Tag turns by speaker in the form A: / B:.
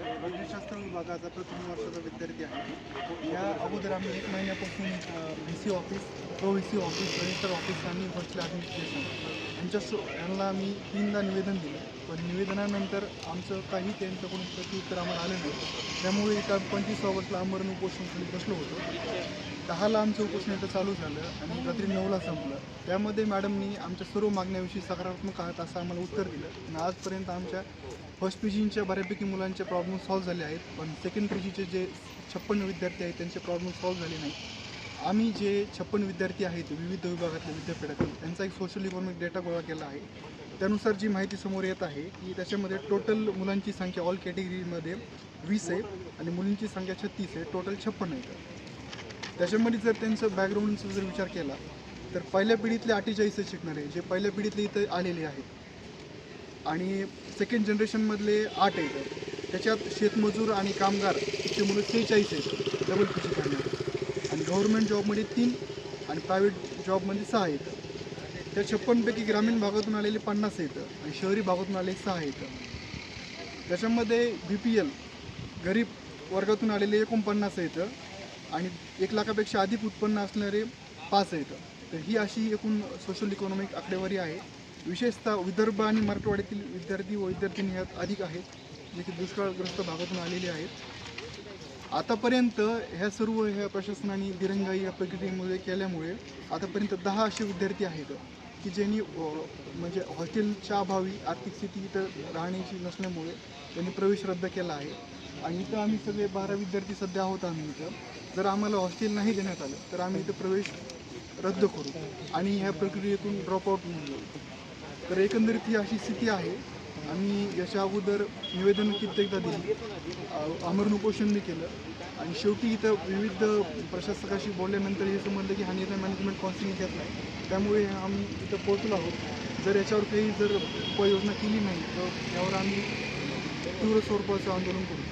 A: राज्यशास्त्र विभागाचा प्रथम वर्षाचा विद्यार्थी आहे. या अगोदर आम्ही 1 महिन्यापासून VC office, VC office, register office आणि व्हर्च्युअल ॲडमिनिस्ट्रेशन यांना आम्ही 3दा निवेदन दिलं. पण निवेदनानंतर आमचं काही त्यांच्याकडून प्रत्युत्तर आम्हाला आलं नाही. त्यामुळे इथं 25 ऑगस्टला आमरण उपोषण खाली बसलो होतो. 10ला आमचं उपोषण इथं चालू झालं आणि रात्री 9ला संपलं. त्यामध्ये मॅडमनी आमच्या सर्व मागण्याविषयी सकारात्मक आहात असं आम्हाला उत्तर दिलं आणि आजपर्यंत आमच्या फर्स्ट PGच्या बऱ्यापैकी मुलांचे प्रॉब्लेम सॉल्व्ह झाले आहेत. पण सेकंड PGचे जे 56 विद्यार्थी आहेत त्यांचे प्रॉब्लेम सॉल्व्ह झाले नाही. आम्ही जे 56 विद्यार्थी आहेत विविध विभागातल्या विद्यापीठातील त्यांचा एक सोशल इकॉनॉमिक डेटा गोळा केला आहे. त्यानुसार जी माहिती समोर येत आहे की त्याच्यामध्ये टोटल मुलांची संख्या ऑल कॅटेगरीमध्ये 20 आहे आणि मुलींची संख्या 36 आहे. टोटल 56 आहेत. त्याच्यामध्ये जर त्यांचं बॅकग्राऊंडचा जर विचार केला तर पहिल्या पिढीतले 48 शिकणारे जे पहिल्या पिढीतले इथं आलेले आहेत आणि सेकंड जनरेशनमधले 8 आहेत. त्याच्यात शेतमजूर आणि कामगार चे मुलं 46 आहेत डबल PG करणार आणि गव्हर्नमेंट जॉबमध्ये 3 आणि प्रायव्हेट जॉबमध्ये 6 आहेत. त्या 56 पैकी ग्रामीण भागातून आलेले 50 आहेत आणि शहरी भागातून आलेले 6 आहेत. त्याच्यामध्ये BPL गरीब वर्गातून आलेले 49 आहेत आणि 1 लाखापेक्षा अधिक उत्पन्न असणारे 5 आहेत. तर ही अशी एकूण सोशल इकॉनॉमिक आकडेवारी आहे. विशेषतः विदर्भ आणि मराठवाड्यातील विद्यार्थी व विद्यार्थिनी ह्यात अधिक आहेत जे की दुष्काळग्रस्त भागातून आलेले आहेत. आतापर्यंत ह्या प्रशासनाने दिरंगाई या प्रक्रियेमुळे केल्यामुळे आतापर्यंत 10 असे विद्यार्थी आहेत की ज्यांनी म्हणजे हॉस्टेलच्या अभावी आर्थिक स्थिती इथं राहण्याची नसल्यामुळे त्यांनी प्रवेश रद्द केला आहे. आणि इथं आम्ही सगळे 12 विद्यार्थी सध्या आहोत. आम्ही इथं जर आम्हाला हॉस्टेल नाही देण्यात आलं तर आम्ही इथं प्रवेश रद्द करू आणि ह्या प्रक्रियेतून ड्रॉपआउट म्हणून जाऊ. तर एकंदरीत ही अशी स्थिती आहे. आम्ही याच्या अगोदर निवेदन कित्येकदा दिली, आमरण उपोषणही केलं आणि शेवटी इथं विविध प्रशासकाशी बोलल्यानंतर हे समजलं की हा निर्णय मॅनेजमेंट काउन्सिलने घेत नाही. त्यामुळे आम्ही इथं पोहोचलो आहोत. जर याच्यावर काही जर उपाययोजना केली नाही तर यावर आम्ही तीव्र स्वरूपाचं आंदोलन करू.